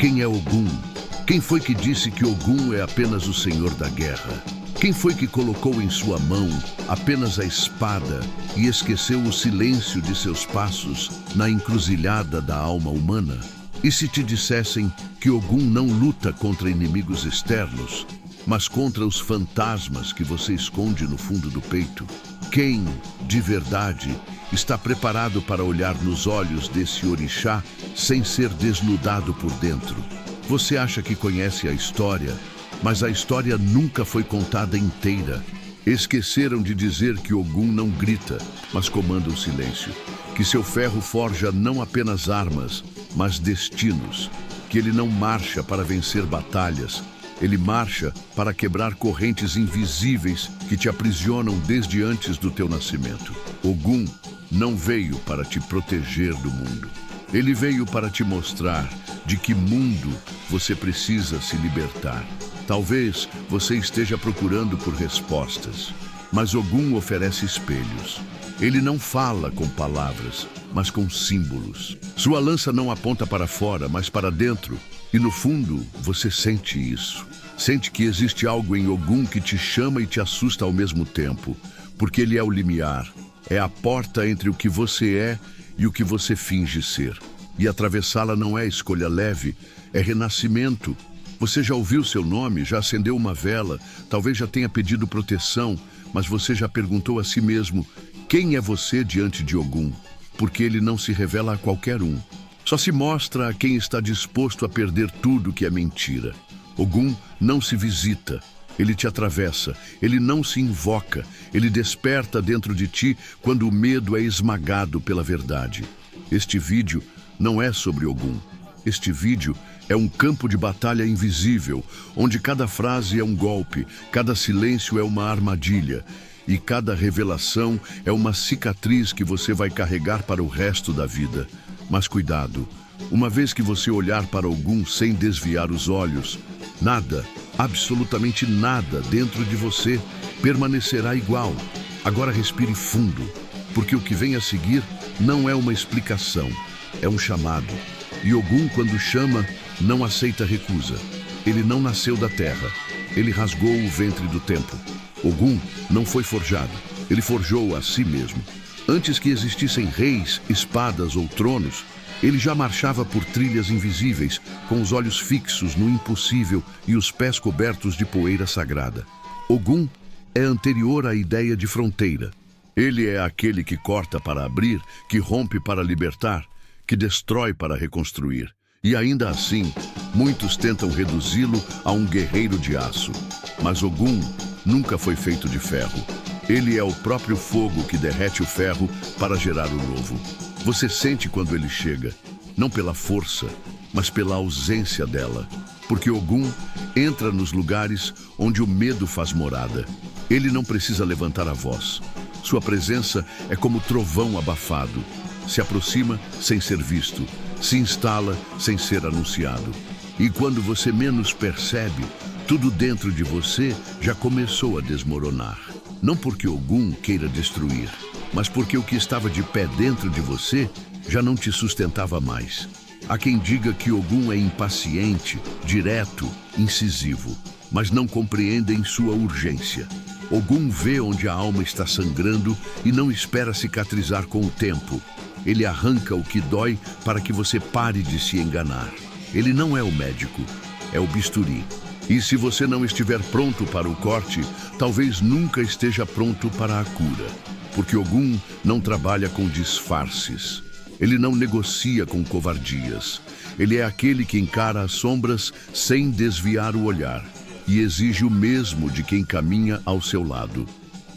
Quem é Ogum? Quem foi que disse que Ogum é apenas o senhor da guerra? Quem foi que colocou em sua mão apenas a espada e esqueceu o silêncio de seus passos na encruzilhada da alma humana? E se te dissessem que Ogum não luta contra inimigos externos, mas contra os fantasmas que você esconde no fundo do peito? Quem, de verdade, está preparado para olhar nos olhos desse orixá sem ser desnudado por dentro? Você acha que conhece a história, mas a história nunca foi contada inteira. Esqueceram de dizer que Ogum não grita, mas comanda o silêncio. Que seu ferro forja não apenas armas, mas destinos. Que ele não marcha para vencer batalhas, ele marcha para quebrar correntes invisíveis que te aprisionam desde antes do teu nascimento. Ogum não veio para te proteger do mundo. Ele veio para te mostrar de que mundo você precisa se libertar. Talvez você esteja procurando por respostas, mas Ogum oferece espelhos. Ele não fala com palavras, mas com símbolos. Sua lança não aponta para fora, mas para dentro. E no fundo, você sente isso. Sente que existe algo em Ogum que te chama e te assusta ao mesmo tempo, porque ele é o limiar. É a porta entre o que você é e o que você finge ser. E atravessá-la não é escolha leve, é renascimento. Você já ouviu seu nome, já acendeu uma vela, talvez já tenha pedido proteção, mas você já perguntou a si mesmo: quem é você diante de Ogum? Porque ele não se revela a qualquer um. Só se mostra a quem está disposto a perder tudo que é mentira. Ogum não se visita, ele te atravessa, ele não se invoca, ele desperta dentro de ti quando o medo é esmagado pela verdade. Este vídeo não é sobre Ogum. Este vídeo é um campo de batalha invisível, onde cada frase é um golpe, cada silêncio é uma armadilha e cada revelação é uma cicatriz que você vai carregar para o resto da vida. Mas cuidado, uma vez que você olhar para Ogum sem desviar os olhos, nada, absolutamente nada dentro de você permanecerá igual. Agora respire fundo, porque o que vem a seguir não é uma explicação, é um chamado. E Ogum, quando chama, não aceita recusa. Ele não nasceu da terra, ele rasgou o ventre do tempo. Ogum não foi forjado, ele forjou a si mesmo. Antes que existissem reis, espadas ou tronos, ele já marchava por trilhas invisíveis, com os olhos fixos no impossível e os pés cobertos de poeira sagrada. Ogum é anterior à ideia de fronteira. Ele é aquele que corta para abrir, que rompe para libertar, que destrói para reconstruir. E ainda assim, muitos tentam reduzi-lo a um guerreiro de aço. Mas Ogum nunca foi feito de ferro. Ele é o próprio fogo que derrete o ferro para gerar o novo. Você sente quando ele chega, não pela força, mas pela ausência dela. Porque Ogum entra nos lugares onde o medo faz morada. Ele não precisa levantar a voz. Sua presença é como trovão abafado. Se aproxima sem ser visto, se instala sem ser anunciado. E quando você menos percebe, tudo dentro de você já começou a desmoronar. Não porque Ogum queira destruir, mas porque o que estava de pé dentro de você já não te sustentava mais. Há quem diga que Ogum é impaciente, direto, incisivo, mas não compreendem sua urgência. Ogum vê onde a alma está sangrando e não espera cicatrizar com o tempo. Ele arranca o que dói para que você pare de se enganar. Ele não é o médico, é o bisturi. E se você não estiver pronto para o corte, talvez nunca esteja pronto para a cura. Porque Ogum não trabalha com disfarces. Ele não negocia com covardias. Ele é aquele que encara as sombras sem desviar o olhar e exige o mesmo de quem caminha ao seu lado.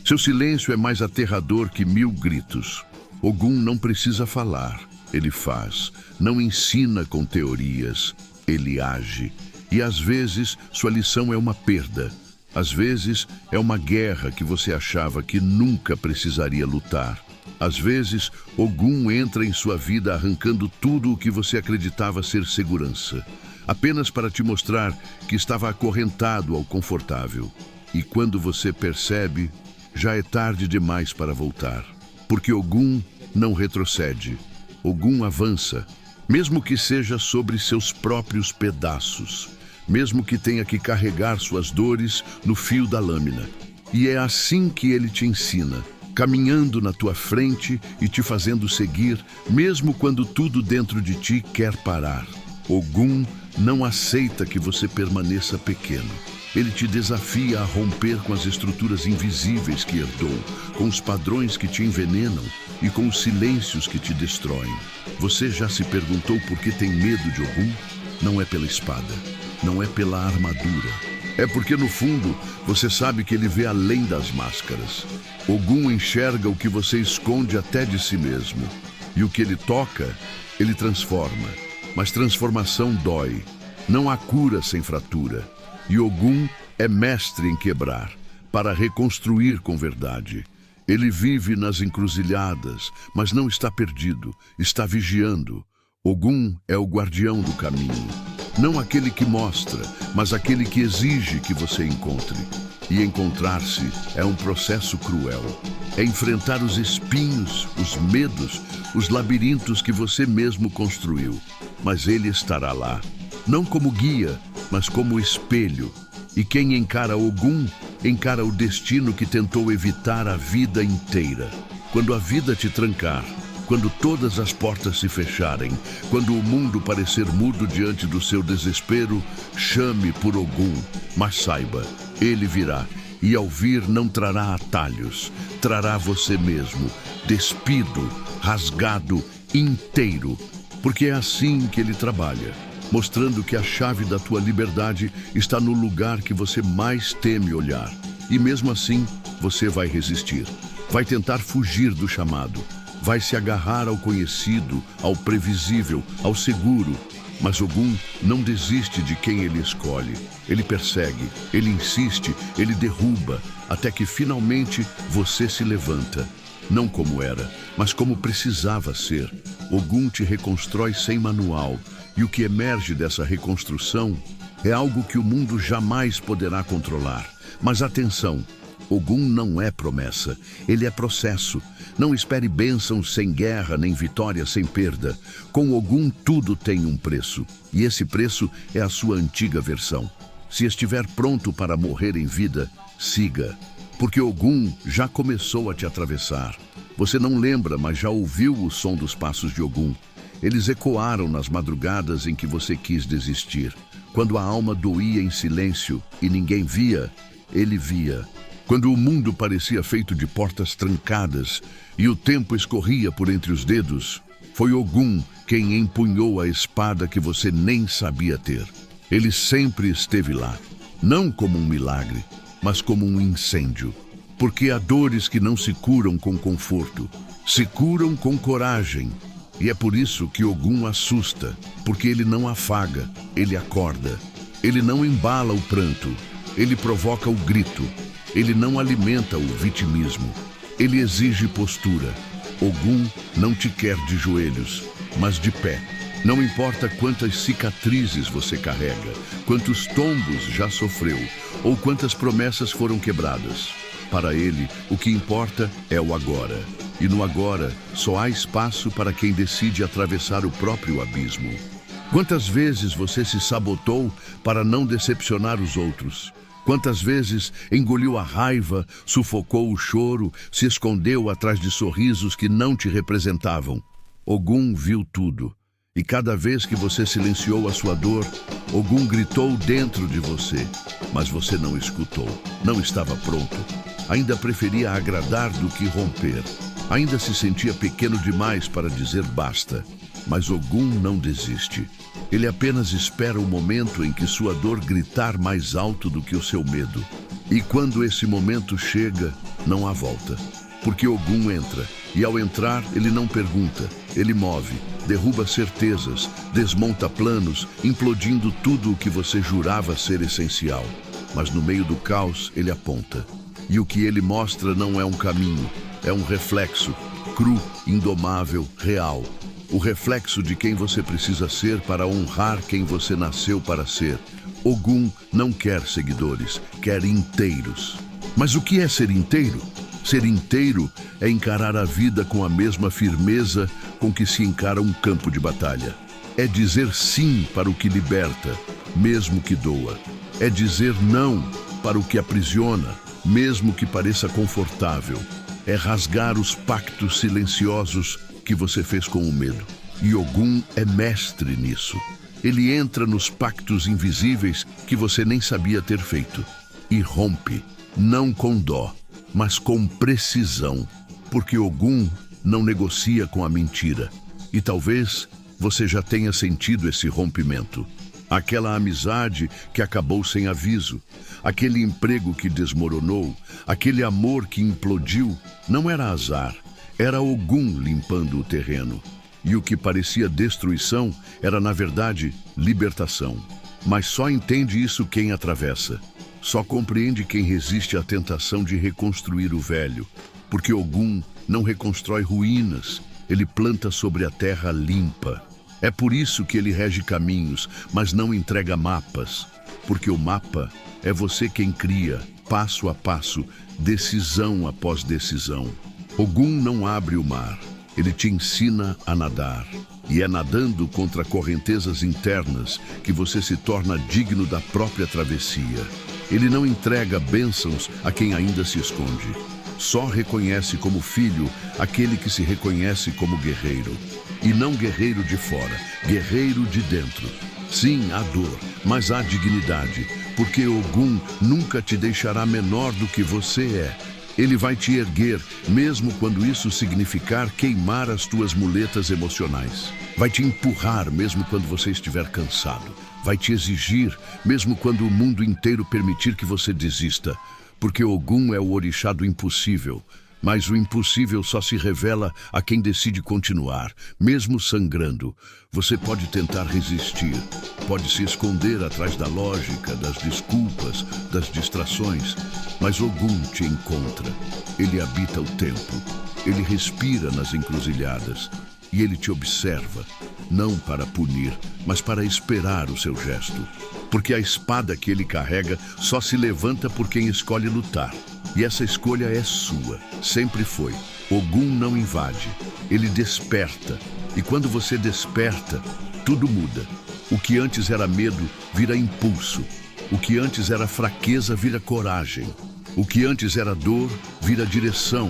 Seu silêncio é mais aterrador que 1000 gritos. Ogum não precisa falar, ele faz. Não ensina com teorias, ele age. E às vezes sua lição é uma perda. Às vezes é uma guerra que você achava que nunca precisaria lutar. Às vezes, Ogum entra em sua vida arrancando tudo o que você acreditava ser segurança, apenas para te mostrar que estava acorrentado ao confortável. E quando você percebe, já é tarde demais para voltar. Porque Ogum não retrocede, Ogum avança, mesmo que seja sobre seus próprios pedaços, mesmo que tenha que carregar suas dores no fio da lâmina. E é assim que ele te ensina, caminhando na tua frente e te fazendo seguir, mesmo quando tudo dentro de ti quer parar. Ogum não aceita que você permaneça pequeno. Ele te desafia a romper com as estruturas invisíveis que herdou, com os padrões que te envenenam e com os silêncios que te destroem. Você já se perguntou por que tem medo de Ogum? Não é pela espada, não é pela armadura. É porque, no fundo, você sabe que ele vê além das máscaras. Ogum enxerga o que você esconde até de si mesmo. E o que ele toca, ele transforma. Mas transformação dói. Não há cura sem fratura. E Ogum é mestre em quebrar, para reconstruir com verdade. Ele vive nas encruzilhadas, mas não está perdido, está vigiando. Ogum é o guardião do caminho. Não aquele que mostra, mas aquele que exige que você encontre. E encontrar-se é um processo cruel. É enfrentar os espinhos, os medos, os labirintos que você mesmo construiu. Mas ele estará lá, não como guia, mas como espelho. E quem encara Ogum, encara o destino que tentou evitar a vida inteira. Quando a vida te trancar, quando todas as portas se fecharem, quando o mundo parecer mudo diante do seu desespero, chame por Ogum, mas saiba, ele virá, e ao vir não trará atalhos, trará você mesmo, despido, rasgado, inteiro, porque é assim que ele trabalha, mostrando que a chave da tua liberdade está no lugar que você mais teme olhar. E mesmo assim, você vai resistir, vai tentar fugir do chamado, vai se agarrar ao conhecido, ao previsível, ao seguro. Mas Ogum não desiste de quem ele escolhe. Ele persegue, ele insiste, ele derruba, até que finalmente você se levanta. Não como era, mas como precisava ser. Ogum te reconstrói sem manual, e o que emerge dessa reconstrução é algo que o mundo jamais poderá controlar. Mas atenção, Ogum não é promessa, ele é processo. Não espere bênçãos sem guerra, nem vitória sem perda. Com Ogum tudo tem um preço, e esse preço é a sua antiga versão. Se estiver pronto para morrer em vida, siga, porque Ogum já começou a te atravessar. Você não lembra, mas já ouviu o som dos passos de Ogum. Eles ecoaram nas madrugadas em que você quis desistir. Quando a alma doía em silêncio e ninguém via, ele via. Quando o mundo parecia feito de portas trancadas e o tempo escorria por entre os dedos, foi Ogum quem empunhou a espada que você nem sabia ter. Ele sempre esteve lá, não como um milagre, mas como um incêndio. Porque há dores que não se curam com conforto, se curam com coragem. E é por isso que Ogum assusta, porque ele não afaga, ele acorda. Ele não embala o pranto, ele provoca o grito. Ele não alimenta o vitimismo, ele exige postura. Ogum não te quer de joelhos, mas de pé. Não importa quantas cicatrizes você carrega, quantos tombos já sofreu, ou quantas promessas foram quebradas. Para ele, o que importa é o agora. E no agora, só há espaço para quem decide atravessar o próprio abismo. Quantas vezes você se sabotou para não decepcionar os outros? Quantas vezes engoliu a raiva, sufocou o choro, se escondeu atrás de sorrisos que não te representavam? Ogum viu tudo. E cada vez que você silenciou a sua dor, Ogum gritou dentro de você. Mas você não escutou, não estava pronto. Ainda preferia agradar do que romper. Ainda se sentia pequeno demais para dizer basta. Mas Ogum não desiste. Ele apenas espera o momento em que sua dor gritar mais alto do que o seu medo. E quando esse momento chega, não há volta. Porque Ogum entra, e ao entrar ele não pergunta, ele move, derruba certezas, desmonta planos, implodindo tudo o que você jurava ser essencial. Mas no meio do caos ele aponta. E o que ele mostra não é um caminho, é um reflexo, cru, indomável, real. O reflexo de quem você precisa ser para honrar quem você nasceu para ser. Ogum não quer seguidores, quer inteiros. Mas o que é ser inteiro? Ser inteiro é encarar a vida com a mesma firmeza com que se encara um campo de batalha. É dizer sim para o que liberta, mesmo que doa. É dizer não para o que aprisiona, mesmo que pareça confortável. É rasgar os pactos silenciosos que você fez com o medo. E Ogum é mestre nisso. Ele entra nos pactos invisíveis que você nem sabia ter feito. E rompe, não com dó, mas com precisão. Porque Ogum não negocia com a mentira. E talvez você já tenha sentido esse rompimento. Aquela amizade que acabou sem aviso, aquele emprego que desmoronou, aquele amor que implodiu, não era azar, era Ogum limpando o terreno. E o que parecia destruição era, na verdade, libertação. Mas só entende isso quem atravessa. Só compreende quem resiste à tentação de reconstruir o velho. Porque Ogum não reconstrói ruínas, ele planta sobre a terra limpa. É por isso que ele rege caminhos, mas não entrega mapas. Porque o mapa é você quem cria, passo a passo, decisão após decisão. Ogum não abre o mar, ele te ensina a nadar. E é nadando contra correntezas internas que você se torna digno da própria travessia. Ele não entrega bênçãos a quem ainda se esconde. Só reconhece como filho aquele que se reconhece como guerreiro. E não guerreiro de fora, guerreiro de dentro. Sim, há dor, mas há dignidade, porque Ogum nunca te deixará menor do que você é. Ele vai te erguer, mesmo quando isso significar queimar as tuas muletas emocionais. Vai te empurrar, mesmo quando você estiver cansado. Vai te exigir, mesmo quando o mundo inteiro permitir que você desista. Porque Ogum é o orixá do impossível. Mas o impossível só se revela a quem decide continuar, mesmo sangrando. Você pode tentar resistir, pode se esconder atrás da lógica, das desculpas, das distrações, mas Ogum te encontra. Ele habita o tempo, ele respira nas encruzilhadas e ele te observa, não para punir, mas para esperar o seu gesto. Porque a espada que ele carrega só se levanta por quem escolhe lutar. E essa escolha é sua, sempre foi. Ogum não invade, ele desperta. E quando você desperta, tudo muda. O que antes era medo vira impulso. O que antes era fraqueza vira coragem. O que antes era dor vira direção.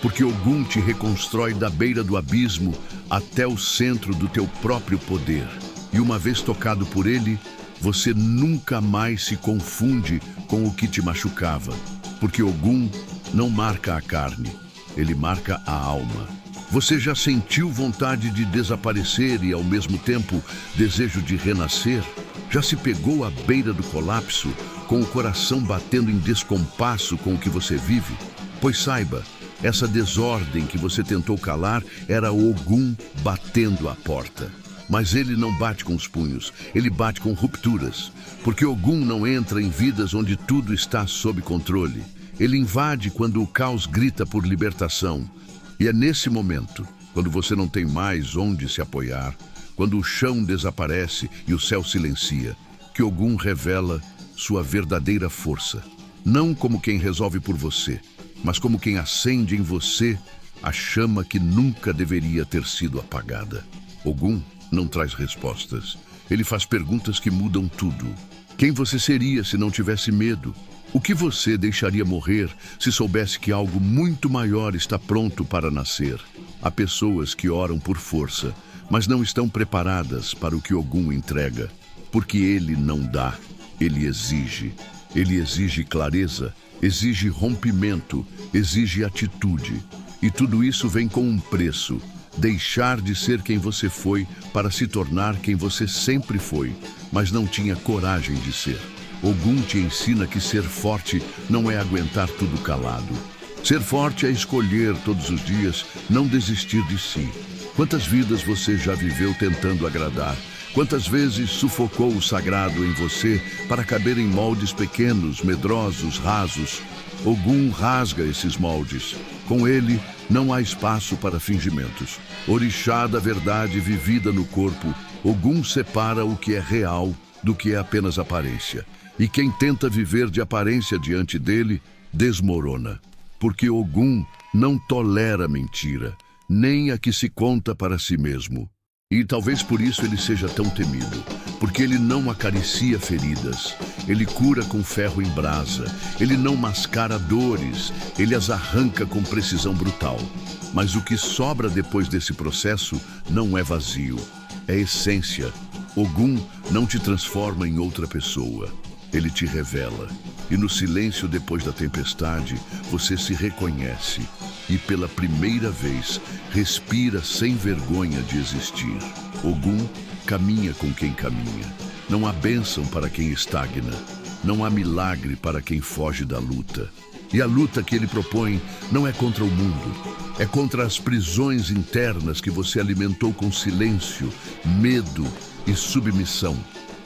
Porque Ogum te reconstrói da beira do abismo até o centro do teu próprio poder. E uma vez tocado por ele, você nunca mais se confunde com o que te machucava. Porque Ogum não marca a carne, ele marca a alma. Você já sentiu vontade de desaparecer e, ao mesmo tempo, desejo de renascer? Já se pegou à beira do colapso, com o coração batendo em descompasso com o que você vive? Pois saiba, essa desordem que você tentou calar era Ogum batendo à porta. Mas ele não bate com os punhos, ele bate com rupturas. Porque Ogum não entra em vidas onde tudo está sob controle. Ele invade quando o caos grita por libertação. E é nesse momento, quando você não tem mais onde se apoiar, quando o chão desaparece e o céu silencia, que Ogum revela sua verdadeira força. Não como quem resolve por você, mas como quem acende em você a chama que nunca deveria ter sido apagada. Ogum não traz respostas. Ele faz perguntas que mudam tudo. Quem você seria se não tivesse medo? O que você deixaria morrer se soubesse que algo muito maior está pronto para nascer? Há pessoas que oram por força, mas não estão preparadas para o que Ogum entrega. Porque ele não dá, ele exige. Ele exige clareza, exige rompimento, exige atitude. E tudo isso vem com um preço. Deixar de ser quem você foi para se tornar quem você sempre foi, mas não tinha coragem de ser. Ogum te ensina que ser forte não é aguentar tudo calado. Ser forte é escolher todos os dias não desistir de si. Quantas vidas você já viveu tentando agradar? Quantas vezes sufocou o sagrado em você para caber em moldes pequenos, medrosos, rasos? Ogum rasga esses moldes. Com ele, não há espaço para fingimentos. Orixá da verdade vivida no corpo, Ogum separa o que é real do que é apenas aparência. E quem tenta viver de aparência diante dele, desmorona. Porque Ogum não tolera mentira, nem a que se conta para si mesmo. E talvez por isso ele seja tão temido, porque ele não acaricia feridas, ele cura com ferro em brasa, ele não mascara dores, ele as arranca com precisão brutal. Mas o que sobra depois desse processo não é vazio, é essência. Ogum não te transforma em outra pessoa, ele te revela. E no silêncio depois da tempestade, você se reconhece e pela primeira vez respira sem vergonha de existir. Ogum caminha com quem caminha. Não há bênção para quem estagna. Não há milagre para quem foge da luta. E a luta que ele propõe não é contra o mundo, é contra as prisões internas que você alimentou com silêncio, medo e submissão.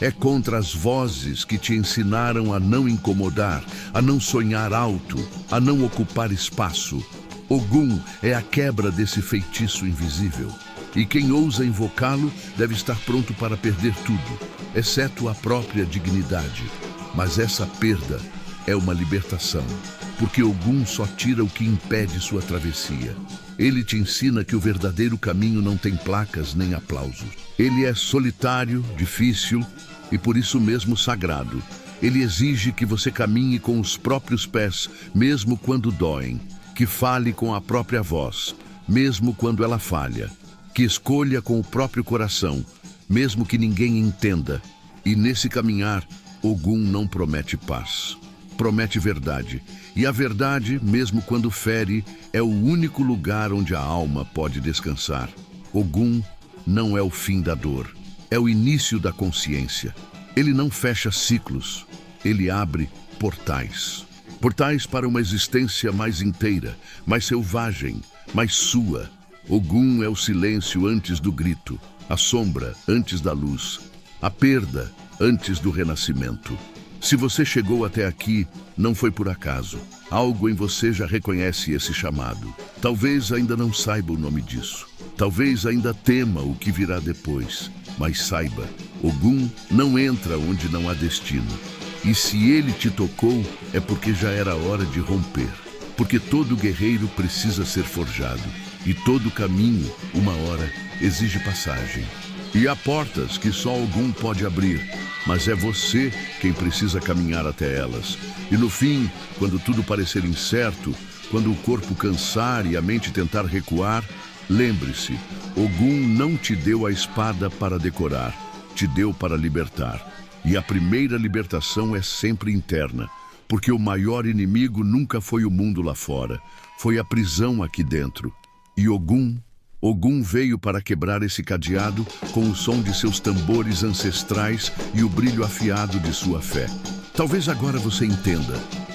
É contra as vozes que te ensinaram a não incomodar, a não sonhar alto, a não ocupar espaço. Ogum é a quebra desse feitiço invisível. E quem ousa invocá-lo deve estar pronto para perder tudo, exceto a própria dignidade. Mas essa perda é uma libertação, porque Ogum só tira o que impede sua travessia. Ele te ensina que o verdadeiro caminho não tem placas nem aplausos. Ele é solitário, difícil e por isso mesmo sagrado. Ele exige que você caminhe com os próprios pés, mesmo quando doem, que fale com a própria voz, mesmo quando ela falha, que escolha com o próprio coração, mesmo que ninguém entenda. E nesse caminhar, Ogum não promete paz, promete verdade. E a verdade, mesmo quando fere, é o único lugar onde a alma pode descansar. Ogum não é o fim da dor, é o início da consciência. Ele não fecha ciclos, ele abre portais. Portais para uma existência mais inteira, mais selvagem, mais sua. Ogum é o silêncio antes do grito, a sombra antes da luz, a perda antes do renascimento. Se você chegou até aqui, não foi por acaso. Algo em você já reconhece esse chamado. Talvez ainda não saiba o nome disso. Talvez ainda tema o que virá depois. Mas saiba, Ogum não entra onde não há destino. E se ele te tocou, é porque já era hora de romper. Porque todo guerreiro precisa ser forjado. E todo caminho, uma hora, exige passagem. E há portas que só Ogum pode abrir, mas é você quem precisa caminhar até elas. E no fim, quando tudo parecer incerto, quando o corpo cansar e a mente tentar recuar, lembre-se, Ogum não te deu a espada para decorar, te deu para libertar. E a primeira libertação é sempre interna, porque o maior inimigo nunca foi o mundo lá fora, foi a prisão aqui dentro. E Ogum veio para quebrar esse cadeado com o som de seus tambores ancestrais e o brilho afiado de sua fé. Talvez agora você entenda.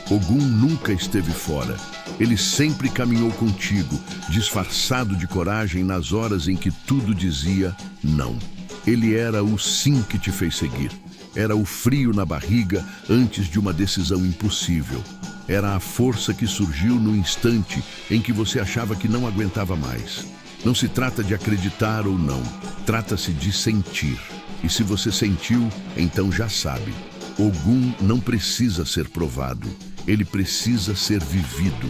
Ogum nunca esteve fora. Ele sempre caminhou contigo, disfarçado de coragem nas horas em que tudo dizia não. Ele era o sim que te fez seguir. Era o frio na barriga antes de uma decisão impossível. Era a força que surgiu no instante em que você achava que não aguentava mais. Não se trata de acreditar ou não, trata-se de sentir. E se você sentiu, então já sabe. Ogum não precisa ser provado, ele precisa ser vivido.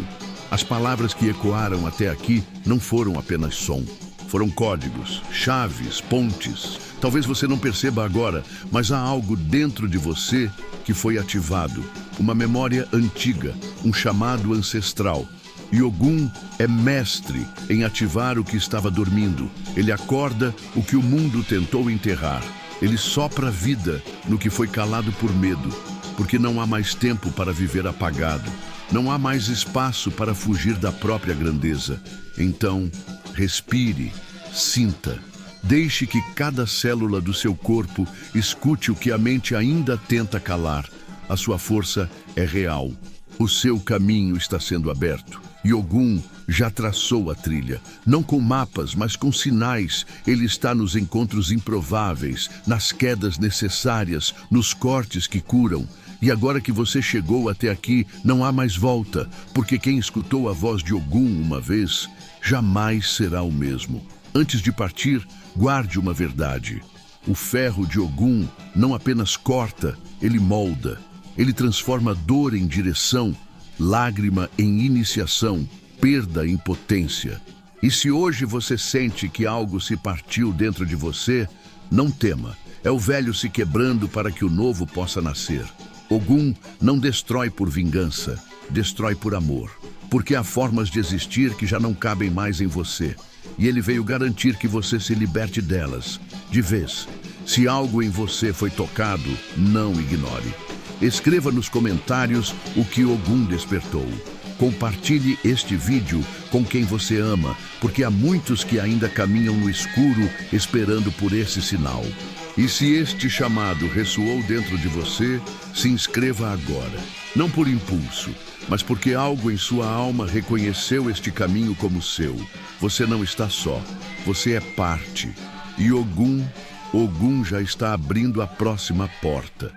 As palavras que ecoaram até aqui não foram apenas som. Foram códigos, chaves, pontes. Talvez você não perceba agora, mas há algo dentro de você que foi ativado. Uma memória antiga, um chamado ancestral. E Ogum é mestre em ativar o que estava dormindo. Ele acorda o que o mundo tentou enterrar. Ele sopra vida no que foi calado por medo, porque não há mais tempo para viver apagado. Não há mais espaço para fugir da própria grandeza. Então, respire, sinta. Deixe que cada célula do seu corpo escute o que a mente ainda tenta calar. A sua força é real. O seu caminho está sendo aberto. E Ogum já traçou a trilha, não com mapas, mas com sinais. Ele está nos encontros improváveis, nas quedas necessárias, nos cortes que curam. E agora que você chegou até aqui, não há mais volta, porque quem escutou a voz de Ogum uma vez, jamais será o mesmo. Antes de partir, guarde uma verdade. O ferro de Ogum não apenas corta, ele molda. Ele transforma dor em direção, lágrima em iniciação, perda em potência. E se hoje você sente que algo se partiu dentro de você, não tema. É o velho se quebrando para que o novo possa nascer. Ogum não destrói por vingança, destrói por amor. Porque há formas de existir que já não cabem mais em você. E ele veio garantir que você se liberte delas, de vez. Se algo em você foi tocado, não ignore. Escreva nos comentários o que Ogum despertou. Compartilhe este vídeo com quem você ama, porque há muitos que ainda caminham no escuro esperando por esse sinal. E se este chamado ressoou dentro de você, se inscreva agora. Não por impulso, mas porque algo em sua alma reconheceu este caminho como seu. Você não está só, você é parte. E Ogum já está abrindo a próxima porta.